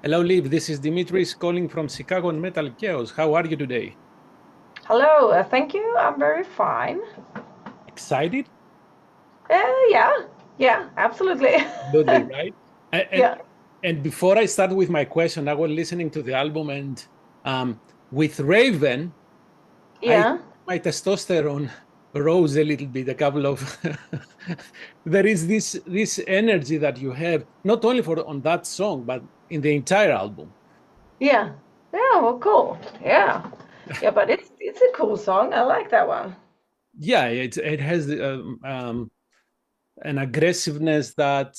Hello, Liv. This is Dimitris calling from Chicago and Metalkaoz. How are you today? Hello, thank you. I'm very fine. Excited? Yeah, yeah, absolutely. Absolutely, right? And, and Yeah, and before I start with my question, I was listening to the album, and with Raven, I yeah. my testosterone rose a little bit. A couple of there is this energy that you have not only for on that song, but in the entire album. Yeah, yeah. Well, cool. Yeah, yeah. But it's a cool song. I like that one. Yeah, it has an aggressiveness that,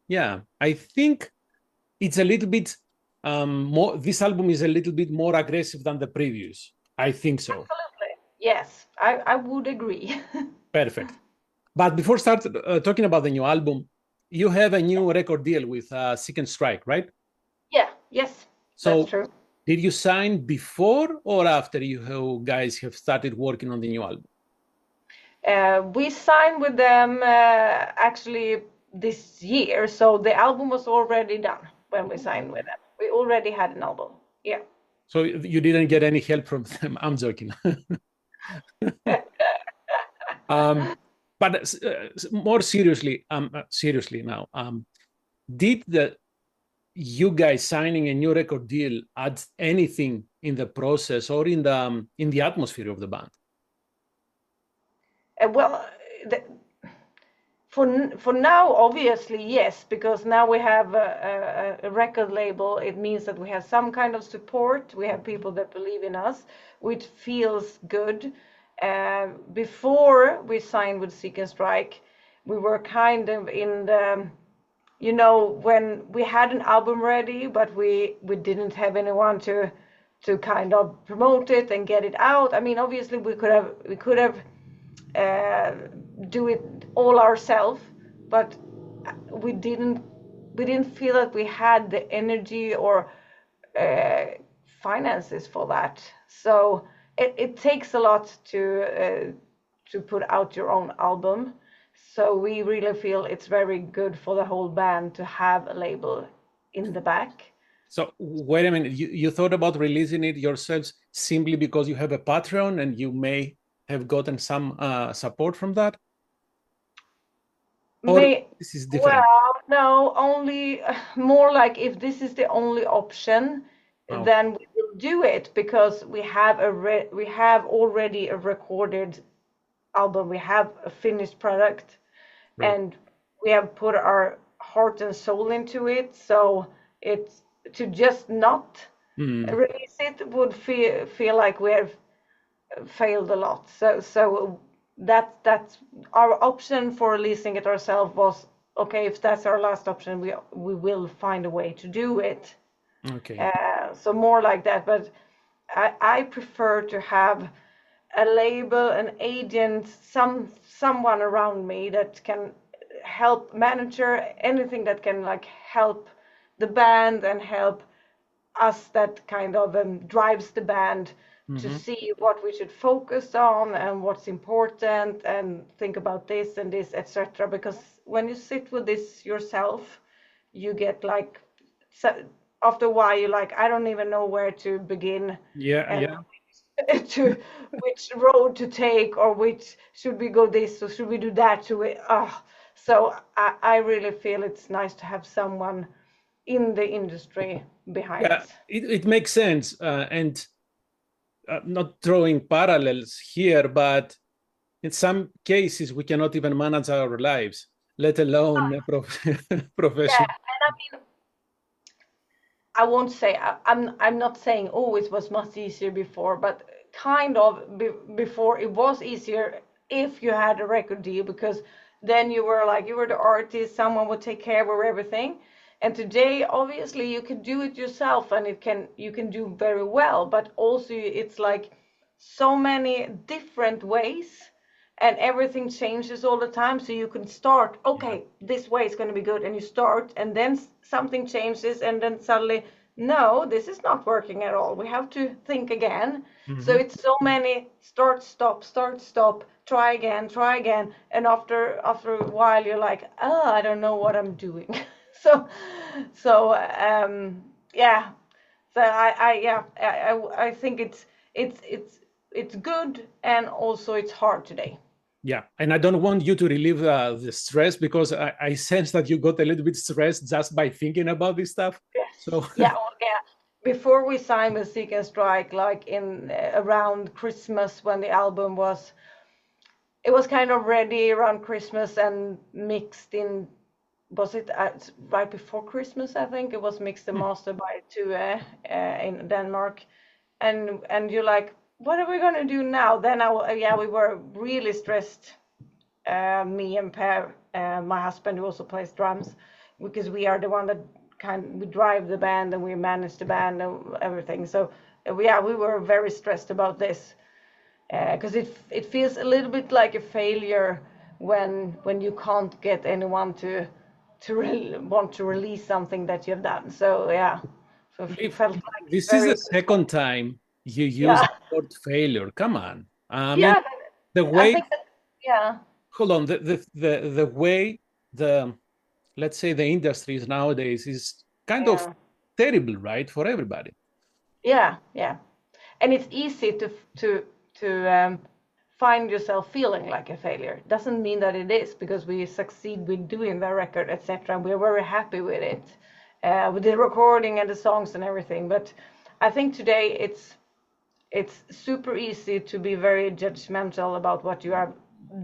yeah, I think it's a little bit more. This album is a little bit more aggressive than the previous. I think so. Absolutely. Yes, I would agree. Perfect. But before start talking about the new album, you have a new record deal with Seek and Strike, right? Yeah. Yes, that's So true. did you sign before or after you guys have started working on the new album? We signed with them actually this year, so the album was already done when we signed with them. We already had an album. Yeah. So you didn't get any help from them. I'm joking. um, but more seriously, seriously now, did the you guys signing a new record deal add anything in the process or in the atmosphere of the band? Well, the, for now, obviously, yes, because now we have a record label. It means that we have some kind of support. We have people that believe in us, which feels good. Before we signed with Seek and Strike, we were kind of in the, when we had an album ready, but we didn't have anyone to kind of promote it and get it out. I mean, obviously, we could have uh, do it all ourselves, but we didn't we didn't feel that we had the energy or uh, finances for that. So it takes a lot to put out your own album. So we really feel it's very good for the whole band to have a label in the back. So wait a minute, you thought about releasing it yourselves simply because you have a Patreon and you may have gotten some support from that, or May this is different? Well, no, only more like if this is the only option, Okay, then we will do it because we have already a recorded album. We have a finished product, great. and we have put our heart and soul into it. So it's to just not Mm. release it would feel like we have failed a lot. So that's our option for releasing it ourselves was okay. If that's our last option, we will find a way to do it. Okay. So more like that. But I prefer to have a label, an agent, someone around me that can help manager anything that can like help the band and help us that kind of drives the band to Hmm. see what we should focus on and what's important and think about this and this, etc. Because when you sit with this yourself, you get like, so after a while you're like, I don't even know where to begin Yeah, and yeah. to which road to take or which should we go this or should we do that to it. So I really feel it's nice to have someone in the industry behind Yeah, us. it makes sense. And not drawing parallels here, but in some cases, we cannot even manage our lives, let alone a Yeah, professional. and I mean, I won't say I'm not saying oh it was much easier before, but kind of before it was easier if you had a record deal because then you were like you were the artist, someone would take care of everything. And today, obviously, you can do it yourself, and you can do very well. But also, it's like so many different ways and everything changes all the time, so you can start Yeah. okay this way is going to be good and you start and then something changes and then suddenly no this is not working at all, we have to think again. So Hmm. it's so many start stop try again, and after a while you're like oh I don't know what I'm doing. so so yeah. So I think it's good, and also it's hard today. Yeah, and I don't want you to relieve the stress, because I sense that you got a little bit stressed just by thinking about this stuff. Yes. So Yeah. Well, yeah. Before we signed with Seek and Strike, like in around Christmas when the album was, it was kind of ready around Christmas and mixed in. Was it right before Christmas? I think it was mixed and mastered by Tue in Denmark, and you're like, what are we gonna do now? Then yeah, we were really stressed. Me and Per, my husband, who also plays drums, because we are the one that we drive the band and we manage the band and everything. So yeah, we were very stressed about this, because it feels a little bit like a failure when you can't get anyone to want to release something that you've done. So yeah, so it Liv, felt like this is very, the second time you use yeah, the word failure. Come on. I mean, yeah. the I way, think that, yeah, hold on, the way the, let's say, the industries nowadays is kind of yeah, terrible, right, for everybody. yeah. And it's easy to find yourself feeling like a failure. Doesn't mean that it is, because we succeed with doing the record, etc. We're very happy with it, with the recording and the songs and everything. But I think today it's super easy to be very judgmental about what you have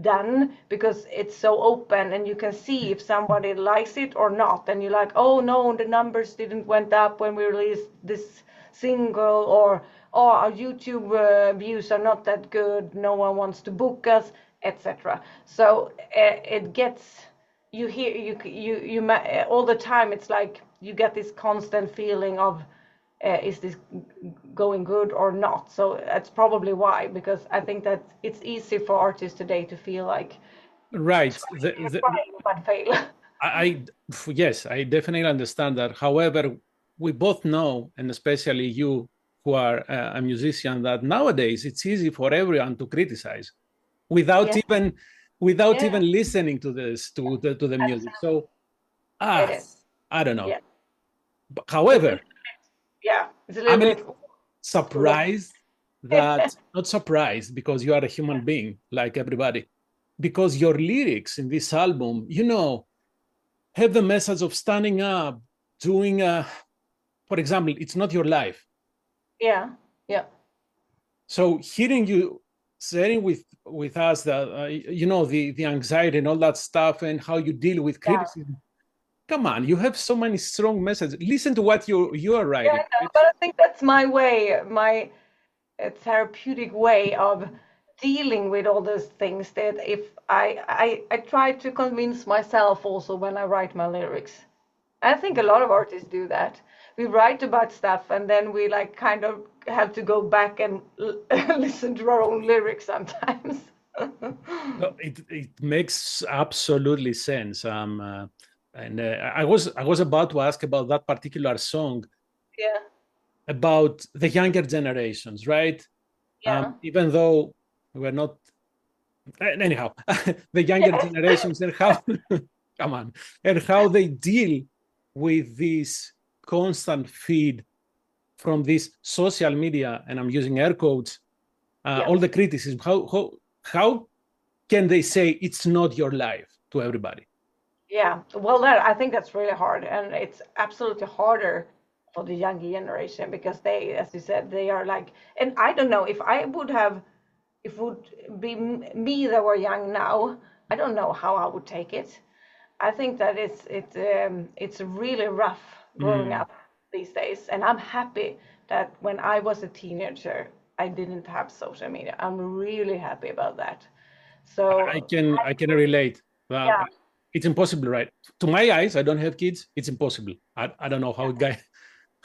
done, because it's so open and you can see if somebody likes it or not, and you're like, oh no, the numbers didn't went up when we released this single, or oh, our YouTube views are not that good, no one wants to book us, etc. So it gets, you hear, all the time, it's like you get this constant feeling of, is this going good or not? So that's probably why, because I think that it's easy for artists today to feel like Right. trying but fail. I, yes, I definitely understand that. However, we both know, and especially you who are a musician, that nowadays it's easy for everyone to criticize without Yeah, even without yeah, even listening to this to the music. absolutely. So It ah, is. I don't know. Yeah, But it's a however, little yeah, it's a I'm little a bit little full of surprised that, not surprised because you are a human being like everybody, because your lyrics in this album, have the message of standing up, doing for example, it's not your life. yeah, yeah, So hearing you sharing with us that the anxiety and all that stuff and how you deal with yeah. criticism. Come on, you have so many strong messages. Listen to what you are Yeah, writing. I know, Right? but I think that's my way, my therapeutic way of dealing with all those things, that if I try to convince myself also when I write my lyrics. I think a lot of artists do that. We write about stuff and then we like kind of have to go back and listen to our own lyrics sometimes. No, it makes absolutely sense. And I was about to ask about that particular song, Yeah, about the younger generations, right? yeah, Even though we're not, anyhow, the younger yes, generations and how, come on, and how they deal with this constant feed from this social media, and I'm using air quotes, yeah, all the criticism. How can they say it's not your life to everybody? yeah. Well, that I think that's really hard, and it's absolutely harder for the younger generation, because they, as you said, they are like, and I don't know if I would have, if it would be me that were young now, I don't know how I would take it. I think that it's really rough growing Mm. up these days, and I'm happy that when I was a teenager, I didn't have social media. I'm really happy about that. I So can I can relate. yeah, It's impossible, right? To my eyes, I don't have kids. It's impossible. I don't know how a guy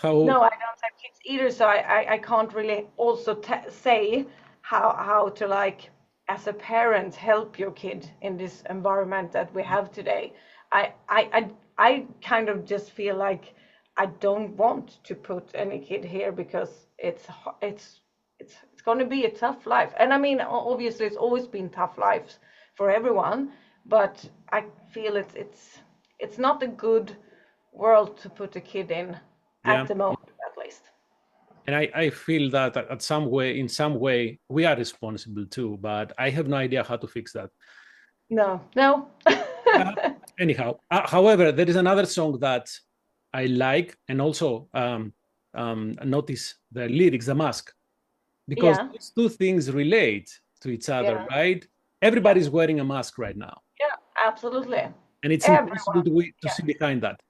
how. no, I don't have kids either, so I can't really also say how to, like, as a parent, help your kid in this environment that we have today. I kind of just feel like I don't want to put any kid here, because it's going to be a tough life. And I mean, obviously, it's always been tough lives for everyone, but I feel it's not a good world to put a kid in. Yeah. at the moment, at least. And I feel that in some way, we are responsible too, but I have no idea how to fix that. No. Uh, Anyhow, however, there is another song that I like, and also notice the lyrics, the mask, because Yeah. these two things relate to each other, Yeah. right? Everybody's wearing a mask right now, Yeah, absolutely. and it's impossible Everyone. to see behind that.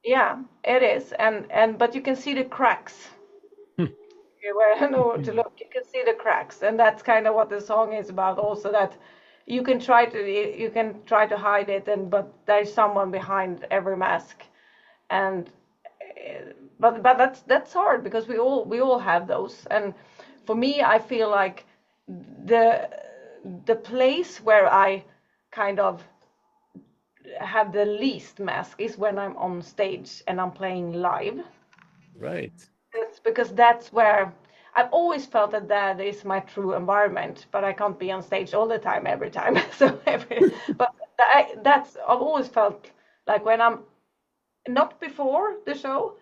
Yeah, it is. And but you can see the cracks. Hmm. Where I know to look, you can see the cracks, and that's kind of what the song is about. Also, that you can try to hide it, and but there's someone behind every mask, and but that's hard because we all have those. And for me, I feel like the the place where I kind of have the least mask is when I'm on stage and I'm playing live. Right. It's because that's where I've always felt that that is my true environment, but I can't be on stage all the time, every time. That's I've always felt like when I'm not before the show,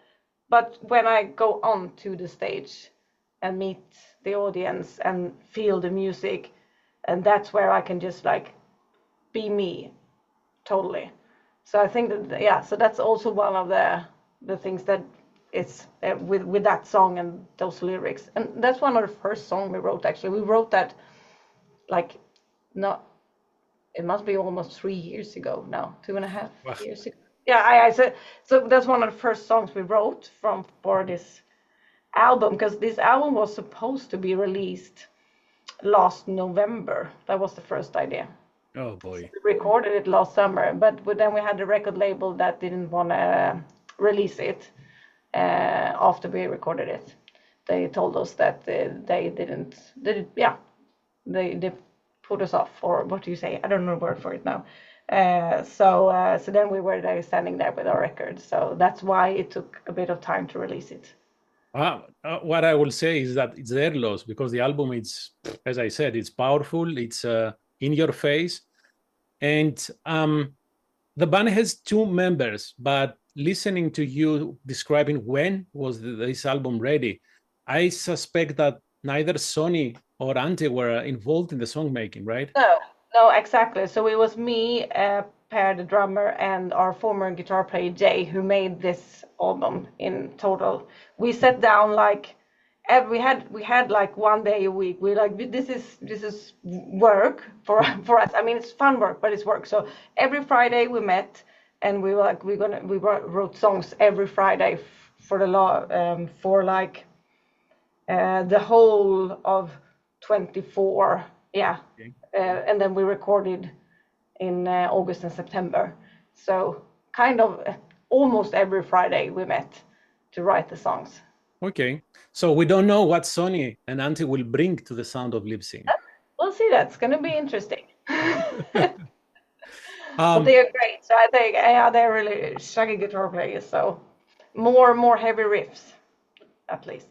but when I go on to the stage and meet the audience and feel the music, and that's where I can just like be me totally. So I think that yeah, so that's also one of the things that it's with that song and those lyrics, and that's one of the first song we wrote. Actually, we wrote that like not it must be almost 3 years ago now, 2.5 years ago. Yeah, I said so. That's one of the first songs we wrote for this album because this album was supposed to be released last November. That was the first idea. Oh boy. We recorded it last summer, but then we had a record label that didn't want to release it after we recorded it. They told us that they didn't, yeah, they put us off, or what do you say? I don't know the word for it now. So then we were there standing there with our record. So that's why it took a bit of time to release it. What I will say is that it's their loss because the album is, as I said, it's powerful. It's in your face, and the band has two members. But listening to you describing when was this album ready, I suspect that neither Sonny or Ante were involved in the songmaking, right? No, exactly. So it was me, Per, the drummer, and our former guitar player Jay, who made this album in total. We sat down like we had like one day a week. We like this is work for us. I mean, it's fun work, but it's work. So every Friday we met, and we were like we wrote songs every Friday for the law for like the whole of 24. Yeah. Okay. And then we recorded in August and September. So kind of almost every Friday we met to write the songs. Okay. So we don't know what Sonny and Ante will bring to the sound of Liv SIN. We'll see. That's going to be interesting. But Um, they are great. So I think yeah, they're really shaggy guitar players. So more heavy riffs, at least.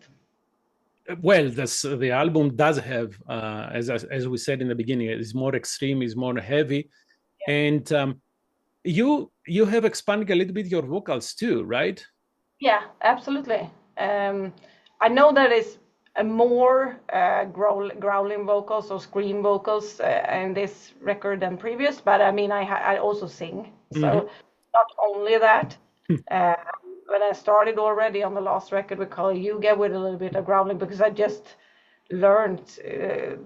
well, the album does have, as we said in the beginning, it's more extreme, it's more heavy, and you have expanded a little bit your vocals too, right? Yeah, absolutely. I know that is a more growling vocals or scream vocals in this record than previous, but I mean, I also sing, so not only that. Uh, when I started already on the last record we call Yuga with a little bit of growling because I just learned a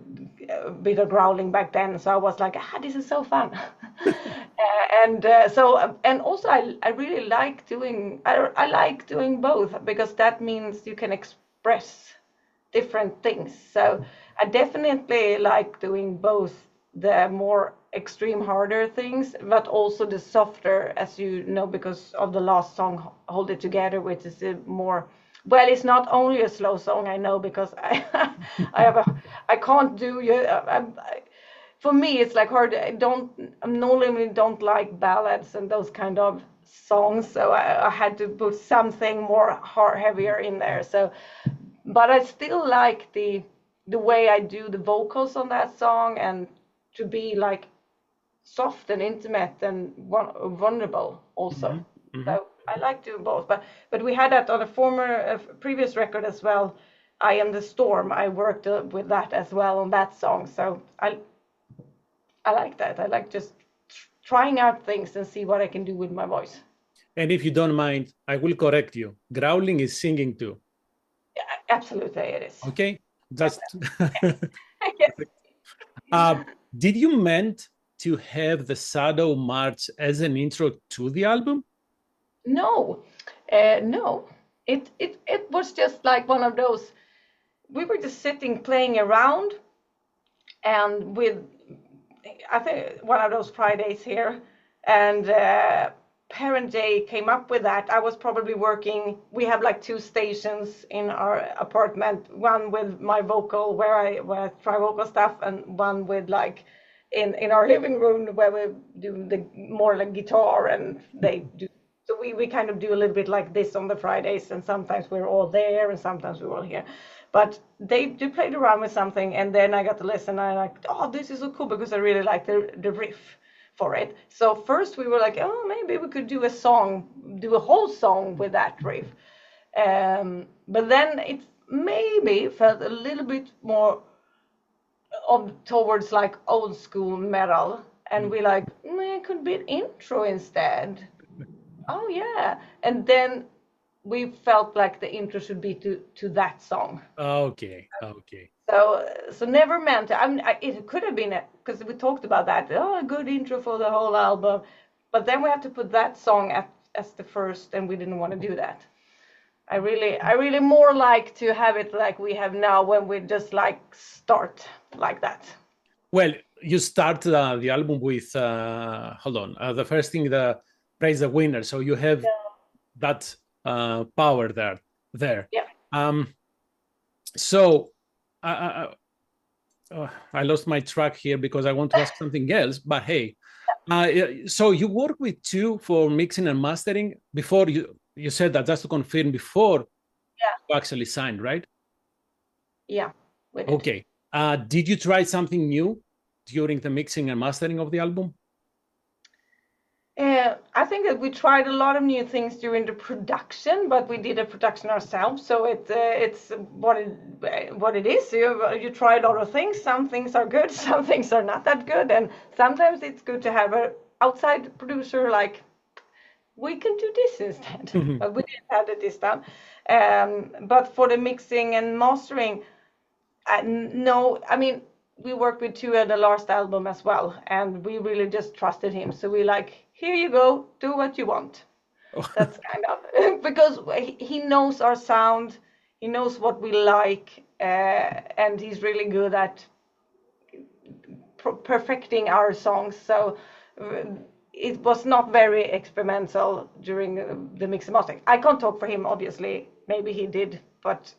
bit of growling back then, so I was like, this is so fun. And also I really like doing I like doing both because that means you can express different things. So I definitely like doing both the more extreme harder things but also the softer, as you know, because of the last song Hold It Together, which is a more, well, it's not only a slow song, I know, because I can't do for me it's like hard. I normally don't like ballads and those kind of songs, so I had to put something more heavier in there. So but I still like the way I do the vocals on that song, and to be like soft and intimate and vulnerable also. So I like doing both, but we had that on a former previous record as well. I Am the Storm. I worked with that as well on that song, so I like that. I like just trying out things and see what I can do with my voice. And if you don't mind, I will correct you. Growling is singing too. Yeah, absolutely, it is. Okay, just. Yes. Did you meant to have the Shadow March as an intro to the album? No, no. It was just like one of those. We were just sitting playing around, and with I think one of those Fridays here, and Parent Day came up with that. I was probably working. We have like 2 stations in our apartment. One with my vocal, where I try vocal stuff, and one with like in our living room where we do the more like guitar, and they do. So we kind of do a little bit like this on the Fridays, and sometimes we're all there, and sometimes we're all here. But they played around with something, and then I got to listen, and I'm like, oh, this is so cool, because I really like the riff for it. So first we were like, oh, maybe we could do a whole song with that riff. But then it maybe felt a little bit more towards like old school metal, and we like, it could be an intro instead. Oh yeah, and then we felt like the intro should be to that song. Okay. So never meant. I mean, it could have been because we talked about that. Oh, a good intro for the whole album, but then we have to put that song as the first, and we didn't want to do that. I really more like to have it like we have now, when we just like start like that. Well, you start the album with hold on. The first thing, the Praise the Winner. So you have that power there. Yeah. So I lost my track here because I want to ask something else. But hey, so you work with 2 for mixing and mastering before you said that, just to confirm, before you actually signed, right? Yeah. Okay. Did you try something new during the mixing and mastering of the album? I think that we tried a lot of new things during the production, but we did a production ourselves, so it's what it is. You try a lot of things. Some things are good, some things are not that good, and sometimes it's good to have an outside producer like, we can do this instead. But we didn't have it this time. But for the mixing and mastering, no, I mean, we worked with 2 at the last album as well, and we really just trusted him. So we like, here you go, do what you want. That's kind of because he knows our sound, he knows what we like, and he's really good at perfecting our songs. So it was not very experimental during the mix and mastering. I can't talk for him, obviously. Maybe he did, but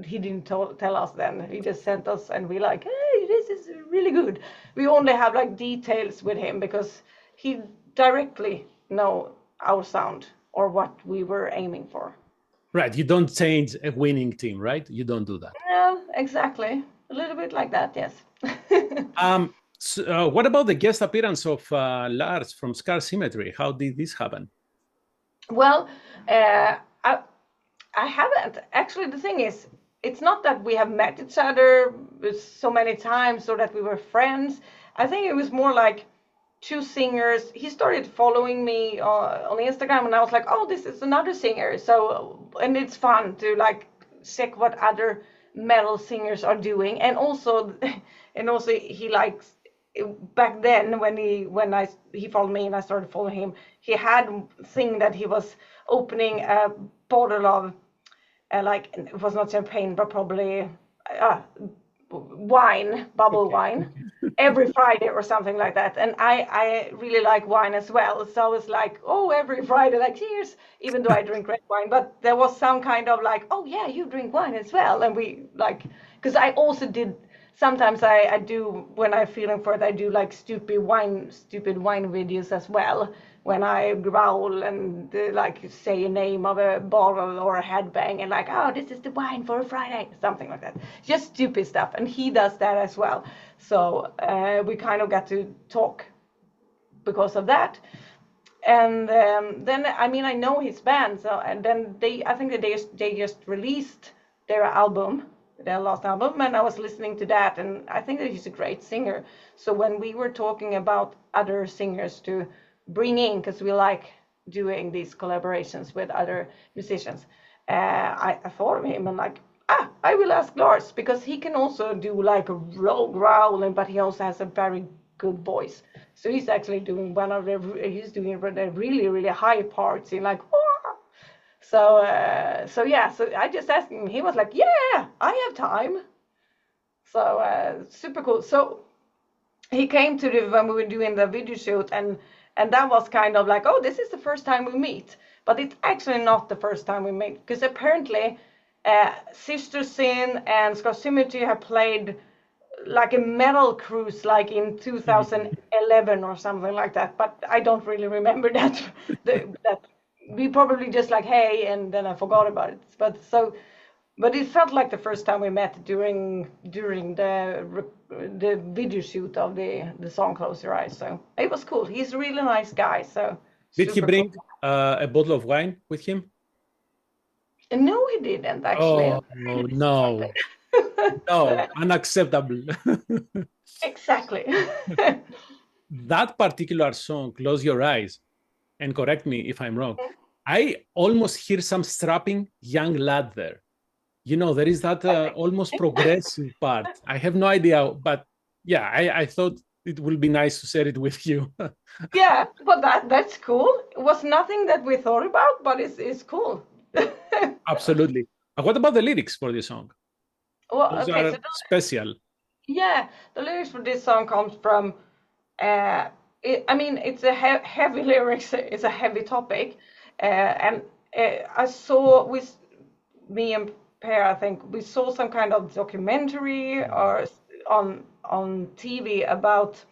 he didn't tell us then. He just sent us, and we like, hey, this is really good. We only have like details with him because he directly know our sound or what we were aiming for. Right. You don't change a winning team, right? You don't do that. No, exactly. A little bit like that, yes. So, what about the guest appearance of Lars from Scar Symmetry? How did this happen? Well, I haven't. Actually, the thing is, it's not that we have met each other so many times or that we were friends. I think it was more like 2 singers. He started following me on Instagram, and I was like, oh, this is another singer. So, and it's fun to like check what other metal singers are doing. And also he likes, back then when he followed me and I started following him, he had a thing that he was opening a bottle of like, it was not champagne, but probably wine, bubble wine, every Friday or something like that. And I really like wine as well. So I was like, oh, every Friday, like, cheers, even though I drink red wine. But there was some kind of like, oh yeah, you drink wine as well. And we like, because I also did, sometimes I do, when I'm feeling for it, I do like stupid wine videos as well. When I growl and like say a name of a bottle or a headbang and like, oh, this is the wine for a Friday, something like that. Just stupid stuff. And he does that as well. So we kind of got to talk because of that. And then I mean I know his band, so and then I think that they just released their album, their last album, and I was listening to that, and I think that he's a great singer. So when we were talking about other singers to bring in, because we like doing these collaborations with other musicians, I thought of him and like, I will ask Lars, because he can also do like a low growl, but he also has a very good voice. So he's actually doing he's doing the really, really high parts in like, "Wah!" So yeah, so I just asked him, he was like, yeah, I have time. So super cool. So he came to when we were doing the video shoot, and that was kind of like, oh, this is the first time we meet. But it's actually not the first time we meet, because apparently Sister Sin and Scarcimity have played like a metal cruise like in 2011 or something like that, but I don't really remember that. That we probably just like, hey, and then I forgot about it. But it felt like the first time we met during the video shoot of the song Close Your Eyes. So it was cool. He's a really nice guy. So Did he bring cool. a bottle of wine with him? No, he didn't actually. Oh, no. No, unacceptable. Exactly. That particular song, Close Your Eyes, and correct me if I'm wrong, I almost hear some strapping young lad there. You know, there is that almost progressive part. I have no idea, but yeah, I thought it would be nice to share it with you. Yeah, but that's cool. It was nothing that we thought about, but it's cool. Absolutely. What about the lyrics for this song? Well, Those okay, are so special. yeah, the lyrics for this song comes from, I mean, it's a heavy lyrics. It's a heavy topic, and I saw with me and Per, I think we saw some kind of documentary or on TV about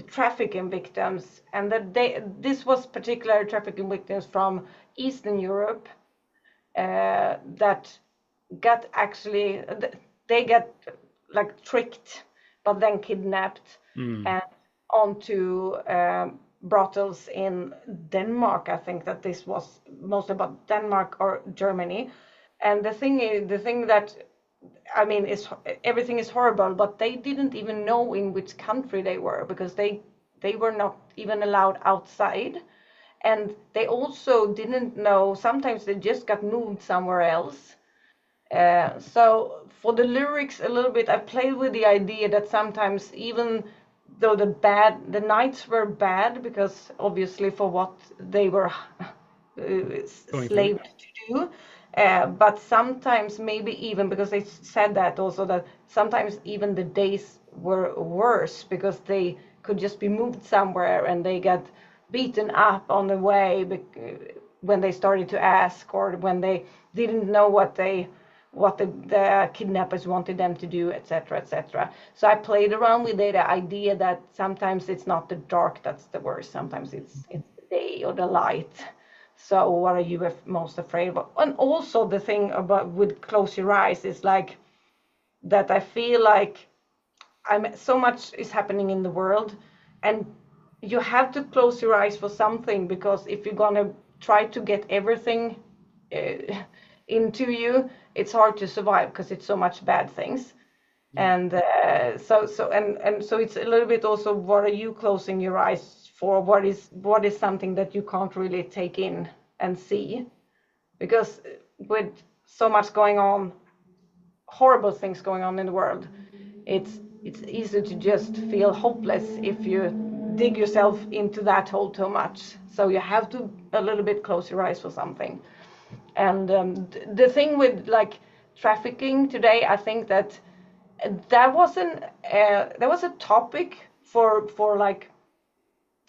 trafficking victims, and that this was particular trafficking victims from Eastern Europe that got actually they get like tricked but then kidnapped and onto brothels in Denmark. I think that this was mostly about Denmark or Germany. And the thing that I mean is everything is horrible, but they didn't even know in which country they were, because they were not even allowed outside. And they also didn't know, sometimes they just got moved somewhere else. So for the lyrics a little bit, I played with the idea that sometimes even though the nights were bad, because obviously for what they were slaved to do, but sometimes maybe even, because they said that also, that sometimes even the days were worse because they could just be moved somewhere and they got beaten up on the way when they started to ask, or when they didn't know what the kidnappers wanted them to do, etc., etc. So I played around with the idea that sometimes it's not the dark that's the worst, sometimes it's the day or the light. So what are you most afraid of? And also the thing about with Close Your Eyes is like that I feel like so much is happening in the world, and you have to close your eyes for something, because if you're gonna try to get everything into you, it's hard to survive because it's so much bad things. And so it's a little bit also, what are you closing your eyes for? What is something that you can't really take in and see? Because with so much going on, horrible things going on in the world, it's easy to just feel hopeless if you dig yourself into that hole too much. So you have to a little bit close your eyes for something. And the thing with like trafficking today, I think that that was a topic for like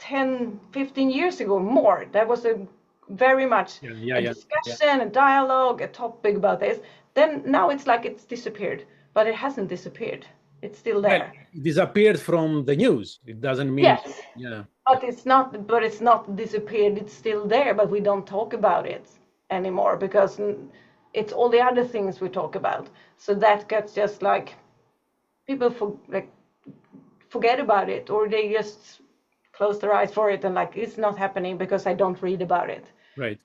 10-15 years ago more. That was a very much a discussion, a dialogue, a topic about this. Then now it's like it's disappeared, but it hasn't disappeared. It's still there. Well, it disappeared from the news. It doesn't mean, yes, but it's not disappeared. It's still there, but we don't talk about it anymore because it's all the other things we talk about. So that gets just like people forget about it, or they just close their eyes for it and like it's not happening because I don't read about it. Right.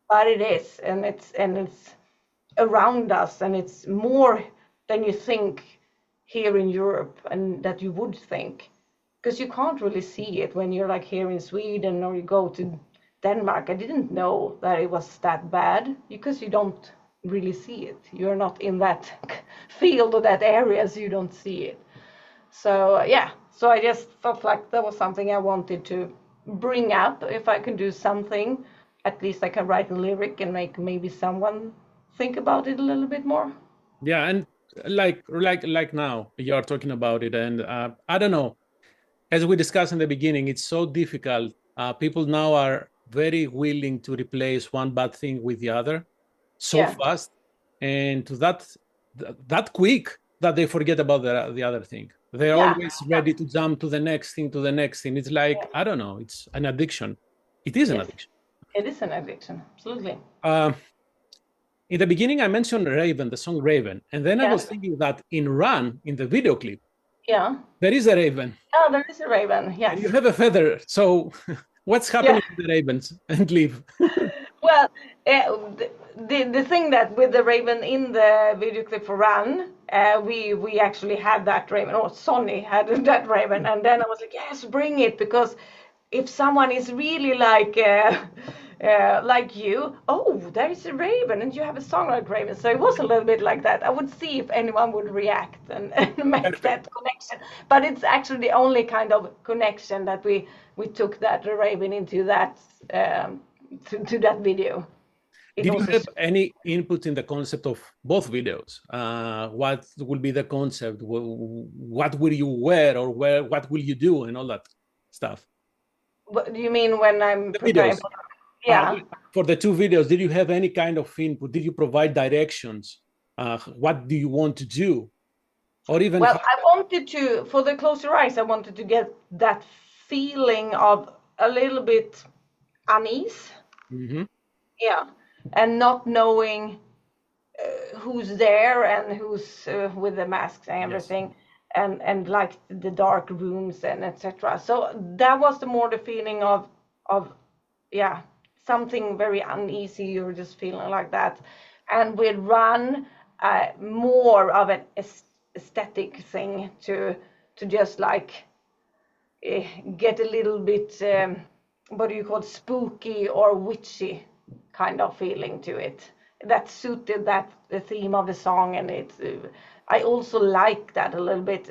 But it is, and it's around us, and it's more than you think here in Europe, and that you would think, because you can't really see it when you're like here in Sweden or you go to Denmark. I didn't know that it was that bad because you don't really see it. You're not in that field or that area, so you don't see it. So yeah, so I just felt like that was something I wanted to bring up. If I can do something, at least I can write a lyric and make maybe someone think about it a little bit more. Yeah, and like now you're talking about it, and I don't know. As we discussed in the beginning, it's so difficult. People now are very willing to replace one bad thing with the other so fast, and to that quick that they forget about the other thing. They're always ready to jump to the next thing, to the next thing. It's like, I don't know, it's an addiction. It is an addiction. It is an addiction, absolutely. In the beginning, I mentioned Raven, the song Raven, and then I was thinking that in Run, in the video clip, there is a raven. Oh, there is a raven, yes. And you have a feather. So what's happening with the ravens and Liv? Well, the thing that with the raven in the video clip for Run, we actually had that raven, or Sonny had that raven, and then I was like, yes, bring it, because if someone is really like you, oh, there is a raven, and you have a song like Raven. So it was a little bit like that. I would see if anyone would react and make that connection. But it's actually the only kind of connection that we took that raven into that to that video. Did you have any input in the concept of both videos? What will be the concept? What will you wear, or what will you do, and all that stuff? What do you mean when I'm preparing? Yeah. For the two videos, did you have any kind of input? Did you provide directions? What do you want to do? Or even... Well, I wanted to, for the Close Your Eyes, I wanted to get that feeling of a little bit unease. Mm-hmm. Yeah. And not knowing who's there and who's with the masks and everything. Yes. And like the dark rooms and etc. So that was the feeling of something very uneasy. You're just feeling like that. And with Run, more of an aesthetic thing to just like get a little bit what do you call it, spooky or witchy kind of feeling to it that suited the theme of the song. And it's I also like that a little bit,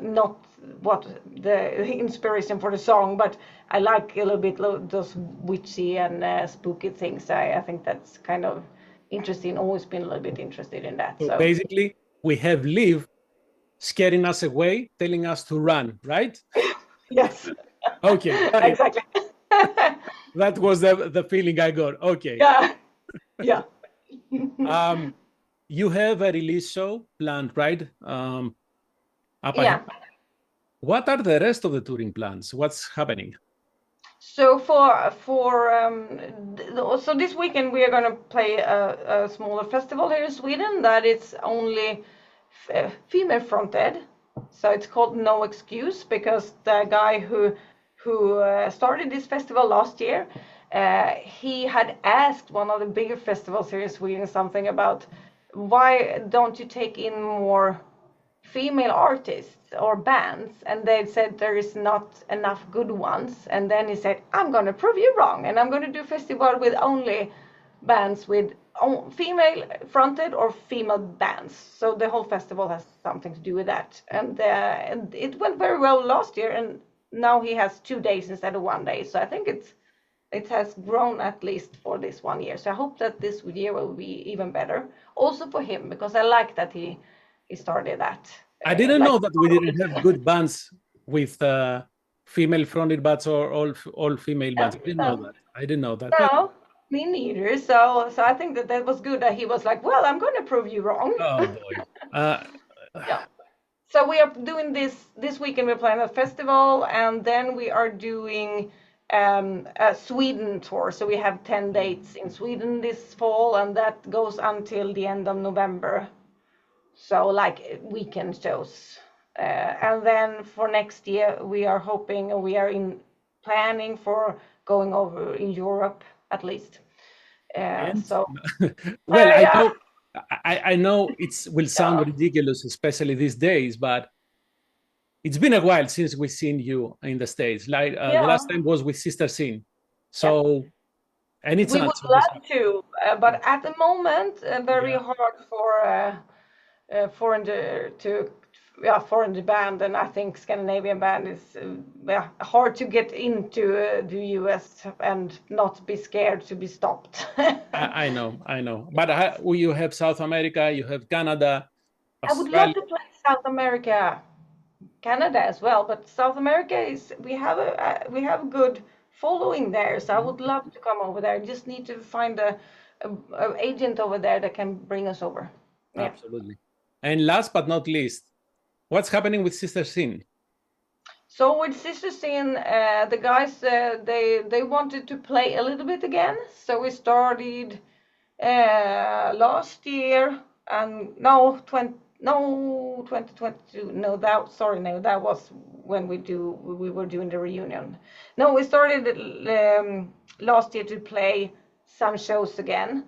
not what the inspiration for the song, but I like a little bit those witchy and spooky things. I think that's kind of interesting, always been a little bit interested in that. So basically we have Liv scaring us away, telling us to run, right? Yes. Okay. Exactly. That was the feeling I got. Okay. Yeah. You have a release show planned, right? Yeah. What are the rest of the touring plans? What's happening? So so this weekend we are going to play a smaller festival here in Sweden that is only female fronted. So it's called No Excuse, because the guy who started this festival last year, he had asked one of the bigger festivals here in Sweden something about, why don't you take in more female artists or bands? And they said there is not enough good ones. And then he said, I'm going to prove you wrong, and I'm going to do a festival with only bands with female fronted or female bands. So the whole festival has something to do with that. And it went very well last year, and now he has 2 days instead of 1 day. So I think it has grown at least for this 1 year. So I hope that this year will be even better. Also for him, because I like that he started that. I didn't know that we didn't have good bands with female fronted bands or all female bands. I didn't know that. No, me neither. So I think that was good that he was like, well, I'm going to prove you wrong. Oh boy. Yeah. So we are doing this weekend. We're playing a festival, and then we are doing a Sweden tour. So we have 10 dates in Sweden this fall, and that goes until the end of November. So like weekend shows. And then for next year, we are hoping, we are in planning for going over in Europe at least. So well, yeah. I know it will sound ridiculous, especially these days, but it's been a while since we've seen you in the States. Like the last time was with Sister Sin. So anytime. We would love to, but at the moment, very hard for foreign band, and I think Scandinavian band is hard to get into the US and not be scared to be stopped. I know. But you have South America, you have Canada, Australia. I would love to play South America, Canada as well, but South America is we have a good following there, so I would love to come over there. Just need to find a agent over there that can bring us over. Yeah. Absolutely. And last but not least, what's happening with Sister Sin? So with Sister Sin, the guys they wanted to play a little bit again. So we started last year, and 2022. No, that was when we were doing the reunion. No, we started last year to play some shows again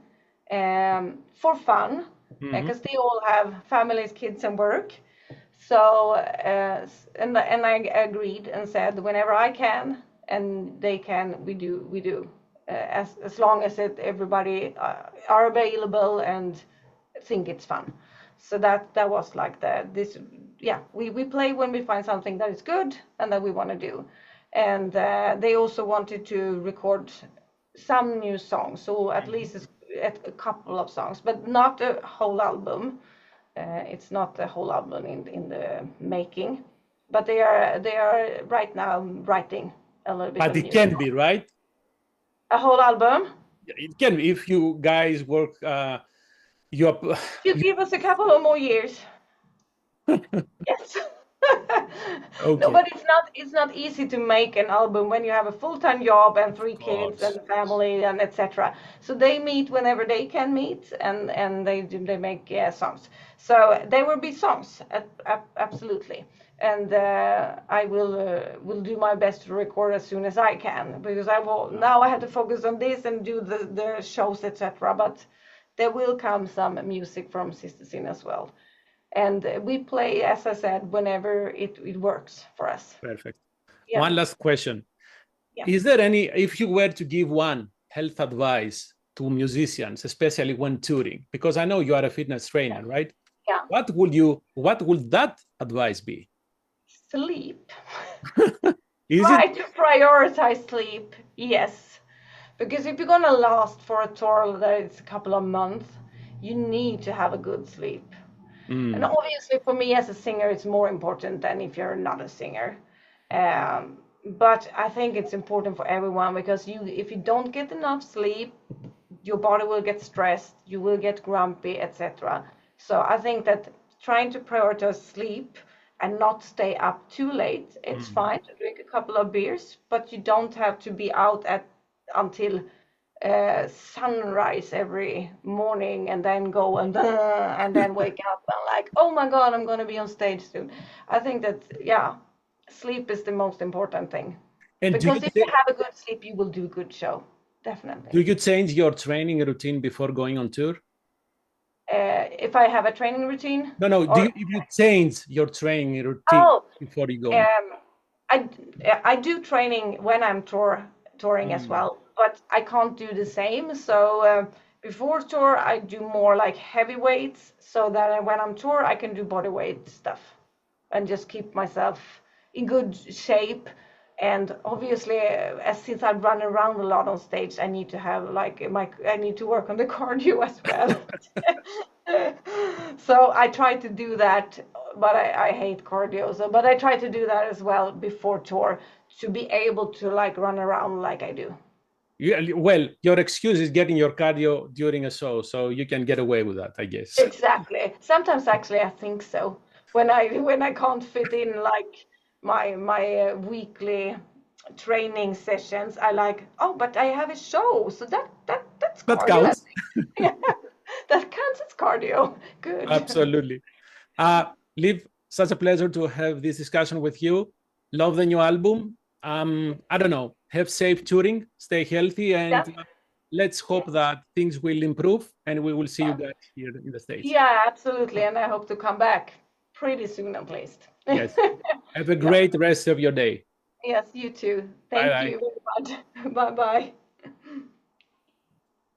for fun, because they all have families, kids, and work. So and I agreed and said whenever I can and they can, we do as long as everybody are available and think it's fun. So that was like we play when we find something that is good and that we want to do. And they also wanted to record some new songs, so at least a couple of songs, but not a whole album. It's not a whole album in the making, but they are right now writing a little bit. But it can be, right? A whole album? It can be if you guys work. You give us a couple of more years. Yes. Okay. No, but it's not easy to make an album when you have a full-time job and 3 kids and family and etc. So they meet whenever they can meet, and they make songs. So there will be songs, absolutely. And I will do my best to record as soon as I can, because now I have to focus on this and do the shows, etc. But there will come some music from Sister Sin as well. And we play, as I said, whenever it works for us. Perfect. Yeah. One last question. Yeah. Is there if you were to give one health advice to musicians, especially when touring, because I know you are a fitness trainer, right? Yeah. What would that advice be? Sleep. Try to prioritize sleep, yes. Because if you're going to last for a tour that is a couple of months, you need to have a good sleep. And obviously for me as a singer, it's more important than if you're not a singer. But I think it's important for everyone, because if you don't get enough sleep, your body will get stressed, you will get grumpy, etc. So I think that trying to prioritize sleep and not stay up too late, it's fine to drink a couple of beers, but you don't have to be out until sunrise every morning and then go and then wake up and like, oh my God, I'm going to be on stage soon. I think that sleep is the most important thing. And because if you have a good sleep, you will do a good show, definitely. Do you change your training routine before going on tour? If I have a training routine? No. If you change your training routine before you go? I do training when I'm touring as well, but I can't do the same. So before tour, I do more like heavy weights, so that when I'm tour, I can do body weight stuff and just keep myself in good shape. And obviously, since I run around a lot on stage, I need to have I need to work on the cardio as well. So I try to do that, but I hate cardio. But I try to do that as well before tour to be able to run around like I do. Yeah, well, your excuse is getting your cardio during a show, so you can get away with that, I guess. Exactly. Sometimes actually I think so. When I can't fit in my weekly training sessions, but I have a show, so that's cardio. That counts. Yeah, that counts as cardio. Good. Absolutely. Liv, such a pleasure to have this discussion with you. Love the new album. I don't know, have safe touring, stay healthy, and Yeah. let's hope that things will improve and we will see you guys here in the States. Yeah, absolutely. And I hope to come back pretty soon at least. Yes. Have a Yeah. great rest of your day. Yes, you too. Bye Thank bye. you very much. Bye bye.